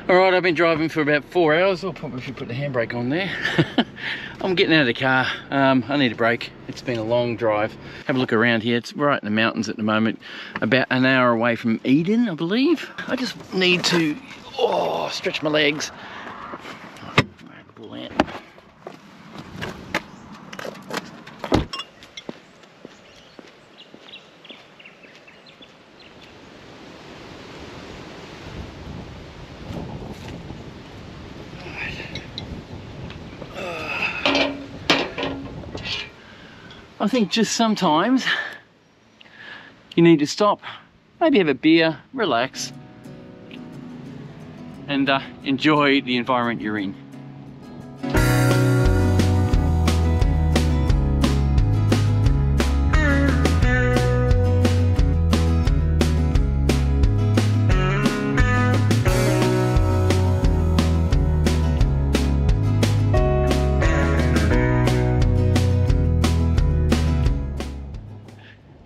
Alright, I've been driving for about 4 hours. I'll probably should put the handbrake on there. I'm getting out of the car. I need a break. It's been a long drive. Have a look around here. It's right in the mountains at the moment. About an hour away from Eden, I believe. I just need to stretch my legs. Bullant. I think just sometimes you need to stop, maybe have a beer, relax, and enjoy the environment you're in.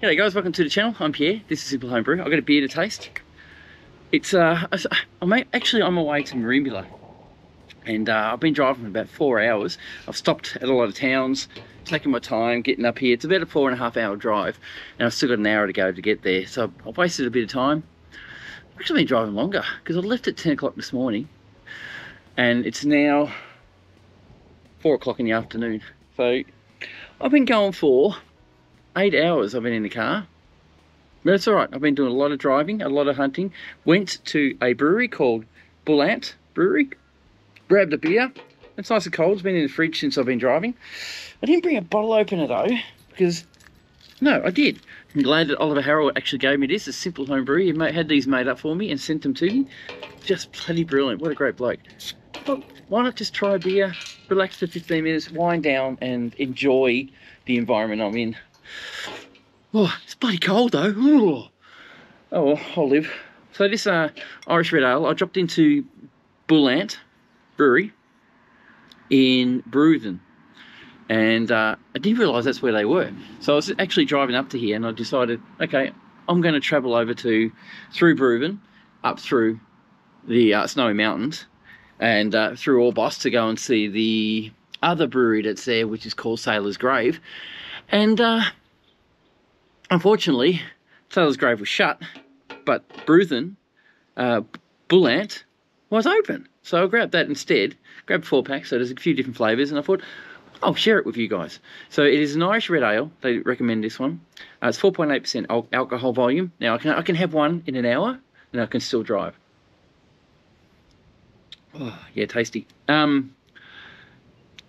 G'day guys, welcome to the channel. I'm Pierre. This is Simple Home Brew. I've got a beer to taste. It's I'm away to Marimbula, and I've been driving for about 4 hours. I've stopped at a lot of towns, taking my time getting up here. It's about a 4.5 hour drive, and I've still got an hour to go to get there. So I've wasted a bit of time. I've actually been driving longer because I left at 10 o'clock this morning, and it's now 4 o'clock in the afternoon. So I've been going for 8 hours. I've been in the car, but it's all right. I've been doing a lot of driving, a lot of hunting. Went to a brewery called Bullant Brewery, grabbed a beer. It's nice and cold. It's been in the fridge since I've been driving. I didn't bring a bottle opener though, because no, I did. I'm glad that Oliver Harrell actually gave me this. A Simple Home Brew. He had these made up for me and sent them to me. Just bloody brilliant. What a great bloke. But why not just try a beer, relax for 15 minutes, wind down, and enjoy the environment I'm in. Oh, it's bloody cold though. Ooh. Oh well, I'll live. So this Irish Red Ale, I dropped into Bullant Brewery in Brewden, and I didn't realise that's where they were. So I was actually driving up to here, and I decided, okay, I'm going to travel over through Brewden, up through the Snowy Mountains, and through Orbost to go and see the other brewery that's there, which is called Sailor's Grave. And unfortunately, Sailor's Grave was shut, but Brewden, Bullant, was open. So I grabbed that instead, grabbed 4-pack, so there's a few different flavours, and I thought, I'll share it with you guys. So it is an Irish Red Ale. They recommend this one. It's 4.8% alcohol volume. Now I can have one in an hour, and I can still drive. Oh, yeah, tasty.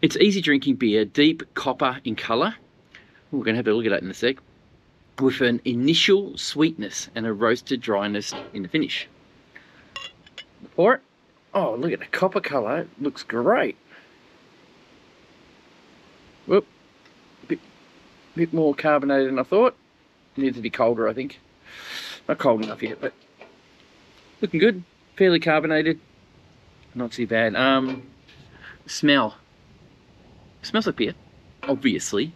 It's easy drinking beer, deep copper in colour. We're going to have a look at that in a sec. With an initial sweetness and a roasted dryness in the finish. Pour it. Oh, look at the copper colour. It looks great. Whoop. Bit more carbonated than I thought. Needs to be colder, I think. Not cold enough yet, but looking good. Fairly carbonated. Not too bad. Smell. Smells like beer, obviously.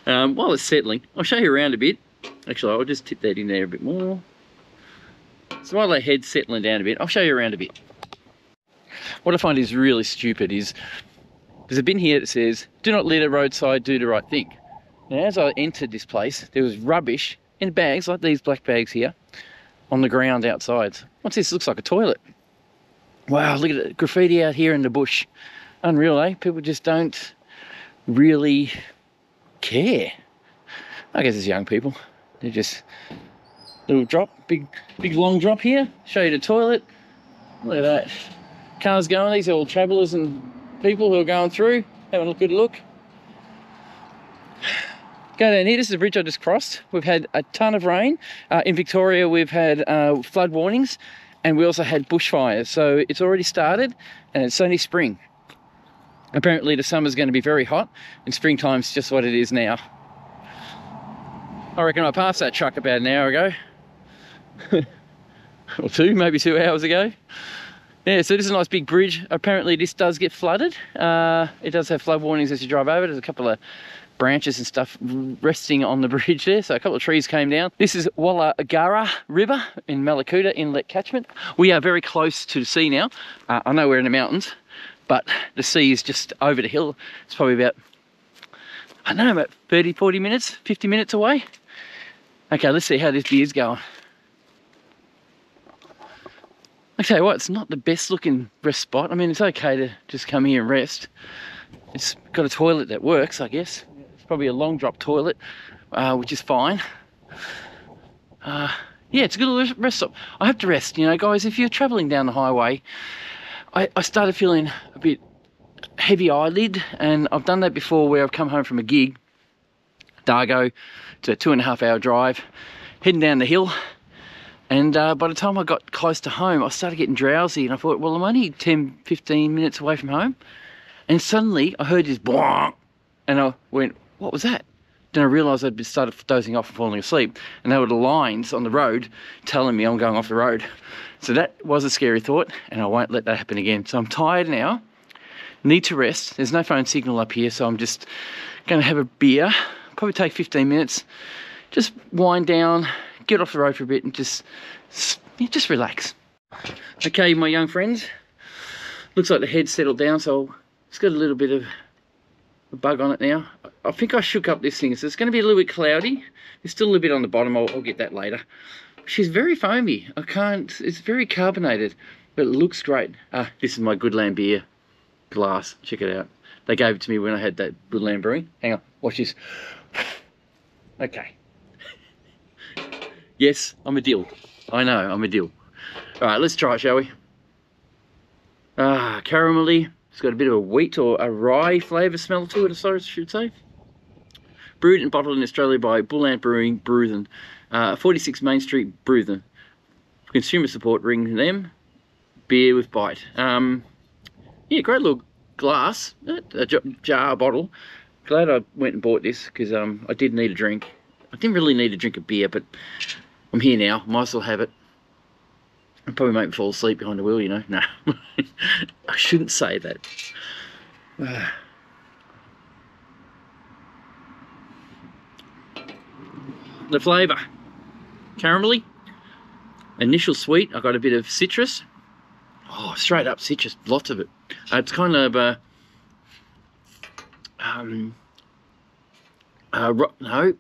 While it's settling, I'll show you around a bit. Actually, I'll just tip that in there a bit more. So while the head's settling down a bit, I'll show you around a bit. What I find is really stupid is there's a bin here that says, do not litter roadside, do the right thing. Now, as I entered this place, there was rubbish in bags, like these black bags here, on the ground outside. What's this? It looks like a toilet. Wow, look at the graffiti out here in the bush. Unreal, eh? People just don't really care. I guess it's young people. They're just little drop, big long drop here. Show you the toilet. Look at that. Cars going. These are all travellers and people who are going through, having a good look. Go down here. This is the bridge I just crossed. We've had a ton of rain. In Victoria, we've had flood warnings, and we also had bushfires. So it's already started, and it's only spring. Apparently the summer's going to be very hot, and springtime's just what it is now. I reckon I passed that truck about an hour ago. Or two, maybe 2 hours ago. Yeah, so this is a nice big bridge. Apparently this does get flooded. It does have flood warnings as you drive over. There's a couple of branches and stuff resting on the bridge there. So a couple of trees came down. This is Wallagara River in Malakuta Inlet catchment. We are very close to the sea now. I know we're in the mountains, but the sea is just over the hill. It's probably about, I don't know, about 30, 40 minutes, 50 minutes away. Okay, let's see how this beer's going. I tell you what, it's not the best looking rest spot. I mean, it's okay to just come here and rest. It's got a toilet that works, I guess. It's probably a long drop toilet, which is fine. Yeah, it's a good rest stop. I have to rest, you know, guys. If you're traveling down the highway, I started feeling a bit heavy eyelid, and I've done that before where I've come home from a gig, Dargo. It's a 2.5 hour drive, heading down the hill. And by the time I got close to home, I started getting drowsy, and I thought, well, I'm only 10, 15 minutes away from home. And suddenly I heard this bonk, and I went, what was that? Then I realised I'd started dozing off and falling asleep, and they were the lines on the road telling me I'm going off the road. So that was a scary thought, and I won't let that happen again. So I'm tired now, need to rest. There's no phone signal up here, so I'm just going to have a beer, probably take 15 minutes, just wind down, get off the road for a bit and just relax. Okay, my young friends, looks like the head's settled down, so it's got a little bit of a bug on it now. I think I shook up this thing, so it's going to be a little bit cloudy. There's still a little bit on the bottom. I'll get that later. She's very foamy. It's very carbonated, but it looks great. This is my Goodland beer glass. Check it out. They gave it to me when I had that Bullant Brewery. Hang on, watch this. Okay. Yes, I'm a dill. I know, I'm a dill. All right, let's try it, shall we? Caramelly. It's got a bit of a wheat or a rye flavour smell to it, I should say. Brewed and bottled in Australia by Bullant Brewery, Brewthen. 46 Main Street, Brewthen. For consumer support, ring them. Beer with bite. Yeah, great little glass, a jar, bottle. Glad I went and bought this because I did need a drink. I didn't really need to drink a beer, but I'm here now, might as well have it. It'll probably make me fall asleep behind the wheel, you know. No, I shouldn't say that. The flavour, caramelly, initial sweet. I got a bit of citrus. Oh, straight up citrus, lots of it. It's kind of no,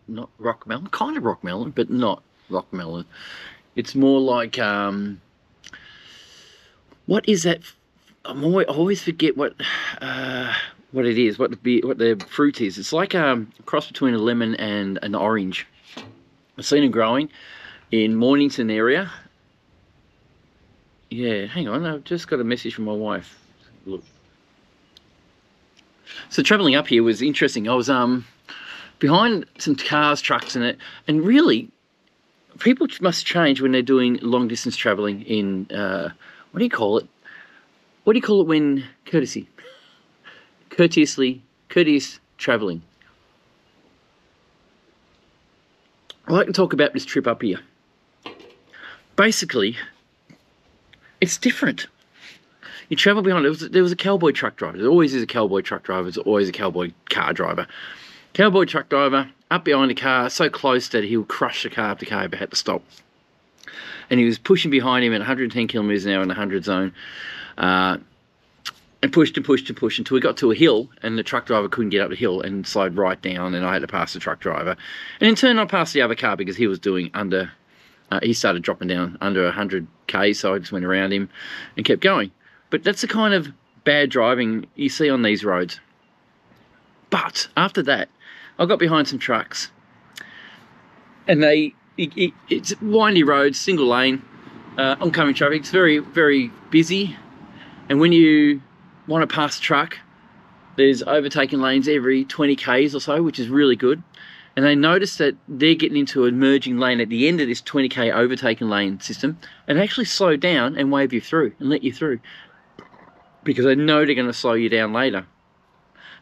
not rock melon, kind of rock melon, but not rock melon. It's more like, what is that? I always forget what it is, what the fruit is. It's like a cross between a lemon and an orange. I've seen them growing in Mornington area. Yeah, hang on, I've just got a message from my wife. Look. So travelling up here was interesting. I was behind some cars, trucks and it, and really, people must change when they're doing long distance travelling in, what do you call it? What do you call it when courteous travelling? I like to talk about this trip up here. Basically, it's different. You travel behind, there was a cowboy truck driver. There always is a cowboy truck driver. There's always a cowboy car driver. Cowboy truck driver up behind the car, so close that he would crush the car if the car ever had to stop. And he was pushing behind him at 110 kilometres an hour in the 100 zone. And pushed and pushed and pushed until we got to a hill, and the truck driver couldn't get up the hill and slowed right down, and I had to pass the truck driver. And in turn I passed the other car because he was doing under, he started dropping down under 100 k's, so I just went around him and kept going. But that's the kind of bad driving you see on these roads. But after that, I got behind some trucks, and it's windy roads, single lane, oncoming traffic. It's very, very busy, and when you want to pass a truck, there's overtaking lanes every 20 k's or so, which is really good. And they notice that they're getting into a merging lane at the end of this 20k overtaking lane system, and actually slow down and wave you through and let you through, because they know they're going to slow you down later.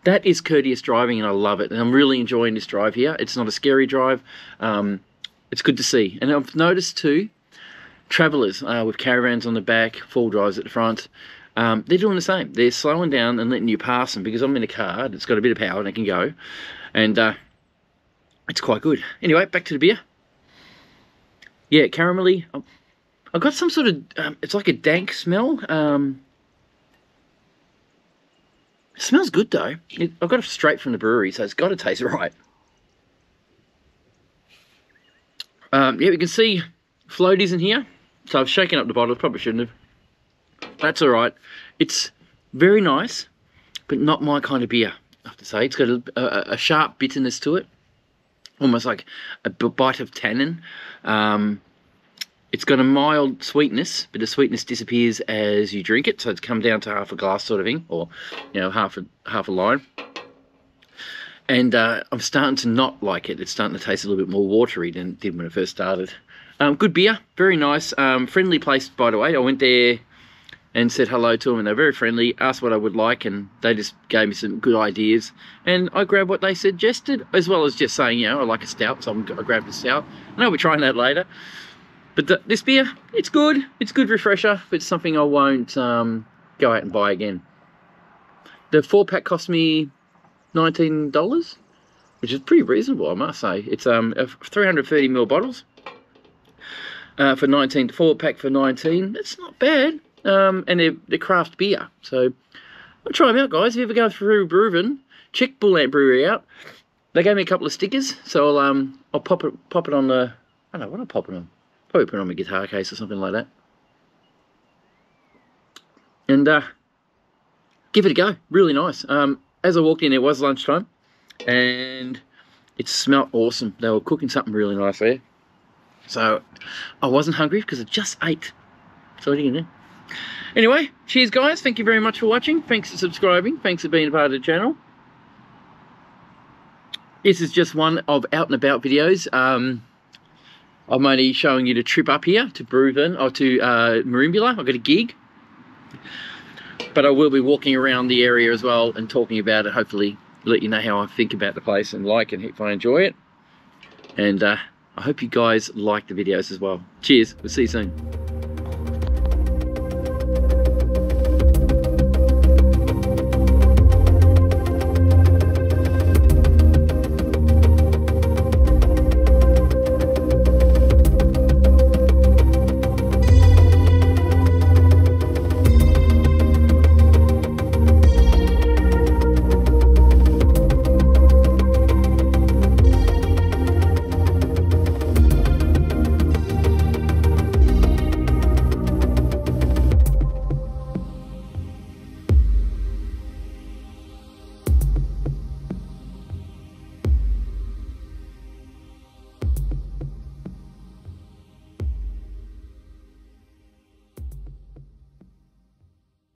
That is courteous driving, and I love it, and I'm really enjoying this drive here. It's not a scary drive. It's good to see. And I've noticed too, travellers with caravans on the back, 4 drives at the front, they're doing the same. They're slowing down and letting you pass them because I'm in a car that's got a bit of power and it can go. And it's quite good. Anyway, back to the beer. Yeah, caramelly. I've got some sort of, it's like a dank smell. It smells good though. I've got it straight from the brewery, so it's got to taste right. Yeah, we can see floaties in here. So I've shaken up the bottle, probably shouldn't have. That's all right. It's very nice, but not my kind of beer, I have to say. It's got a sharp bitterness to it, almost like a bite of tannin. It's got a mild sweetness, but the sweetness disappears as you drink it, so it's come down to half a glass sort of thing, or half a line. And I'm starting to not like it. It's starting to taste a little bit more watery than it did when it first started. Good beer, very nice, friendly place, by the way. I went there and said hello to them, and they're very friendly, asked what I would like, and they just gave me some good ideas. And I grabbed what they suggested, as well as just saying, I like a stout, so I grabbed a stout. I know we're trying that later. But this beer, it's good. It's good refresher, but it's something I won't go out and buy again. The 4-pack cost me $19, which is pretty reasonable, I must say. It's 330ml bottles for 19. 4-pack for 19. That's not bad. And they're craft beer, so I'll try them out, guys. If you ever go through Brewin, check Bullant Brewery out. They gave me a couple of stickers, so I'll pop it on the. I don't know what I'll pop it on. Probably put it on my guitar case or something like that. And give it a go. Really nice. As I walked in, it was lunchtime, and it smelled awesome. They were cooking something really nice there. So I wasn't hungry because I just ate. So what are you gonna do? Anyway, cheers guys. Thank you very much for watching. Thanks for subscribing. Thanks for being a part of the channel. This is just one of out and about videos. I'm only showing you the trip up here to Brewin, or to Marimbula. I've got a gig. But I will be walking around the area as well and talking about it, hopefully let you know how I think about the place and if I enjoy it. And I hope you guys like the videos as well. Cheers, we'll see you soon.